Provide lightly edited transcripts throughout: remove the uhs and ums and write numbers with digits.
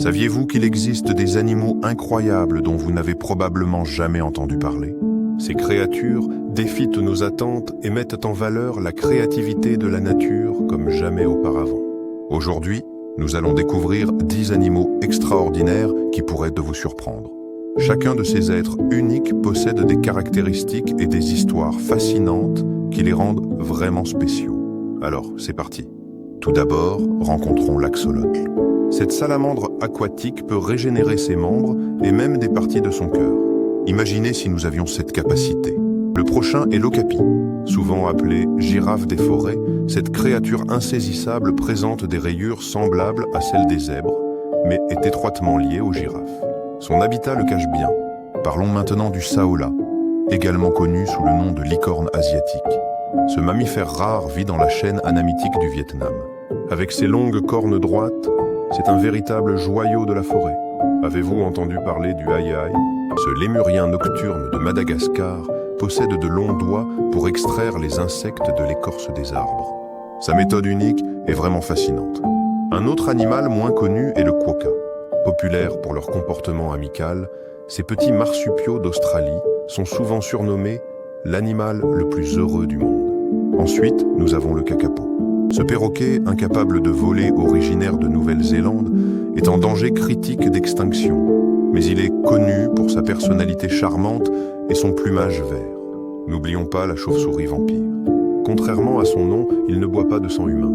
Saviez-vous qu'il existe des animaux incroyables dont vous n'avez probablement jamais entendu parler? Ces créatures défient nos attentes et mettent en valeur la créativité de la nature comme jamais auparavant. Aujourd'hui, nous allons découvrir 10 animaux extraordinaires qui pourraient vous surprendre. Chacun de ces êtres uniques possède des caractéristiques et des histoires fascinantes qui les rendent vraiment spéciaux. Alors, c'est parti. Tout d'abord, rencontrons l'axolotl. Cette salamandre aquatique peut régénérer ses membres et même des parties de son cœur. Imaginez si nous avions cette capacité. Le prochain est l'okapi. Souvent appelée girafe des forêts, cette créature insaisissable présente des rayures semblables à celles des zèbres, mais est étroitement liée aux girafes. Son habitat le cache bien. Parlons maintenant du saola, également connu sous le nom de licorne asiatique. Ce mammifère rare vit dans la chaîne anamitique du Vietnam. Avec ses longues cornes droites, c'est un véritable joyau de la forêt. Avez-vous entendu parler du aïe-aïe? Ce lémurien nocturne de Madagascar possède de longs doigts pour extraire les insectes de l'écorce des arbres. Sa méthode unique est vraiment fascinante. Un autre animal moins connu est le quokka. Populaires pour leur comportement amical, ces petits marsupiaux d'Australie sont souvent surnommés l'animal le plus heureux du monde. Ensuite, nous avons le kakapo. Ce perroquet, incapable de voler, originaire de Nouvelle-Zélande, est en danger critique d'extinction, mais il est connu pour sa personnalité charmante et son plumage vert. N'oublions pas la chauve-souris vampire. Contrairement à son nom, il ne boit pas de sang humain.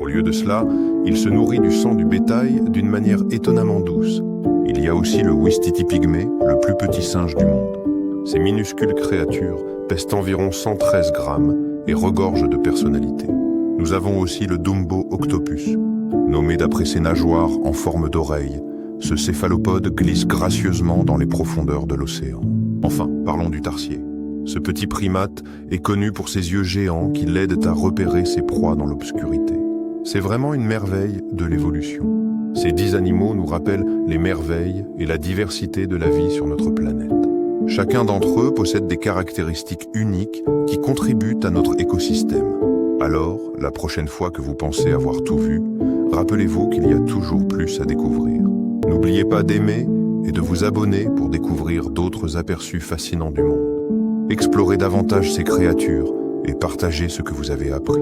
Au lieu de cela, il se nourrit du sang du bétail d'une manière étonnamment douce. Il y a aussi le ouistiti pygmée, le plus petit singe du monde. Ces minuscules créatures pèsent environ 113 grammes et regorgent de personnalité. Nous avons aussi le Dumbo octopus. Nommé d'après ses nageoires en forme d'oreille, ce céphalopode glisse gracieusement dans les profondeurs de l'océan. Enfin, parlons du tarsier. Ce petit primate est connu pour ses yeux géants qui l'aident à repérer ses proies dans l'obscurité. C'est vraiment une merveille de l'évolution. Ces 10 animaux nous rappellent les merveilles et la diversité de la vie sur notre planète. Chacun d'entre eux possède des caractéristiques uniques qui contribuent à notre écosystème. Alors, la prochaine fois que vous pensez avoir tout vu, rappelez-vous qu'il y a toujours plus à découvrir. N'oubliez pas d'aimer et de vous abonner pour découvrir d'autres aperçus fascinants du monde. Explorez davantage ces créatures et partagez ce que vous avez appris.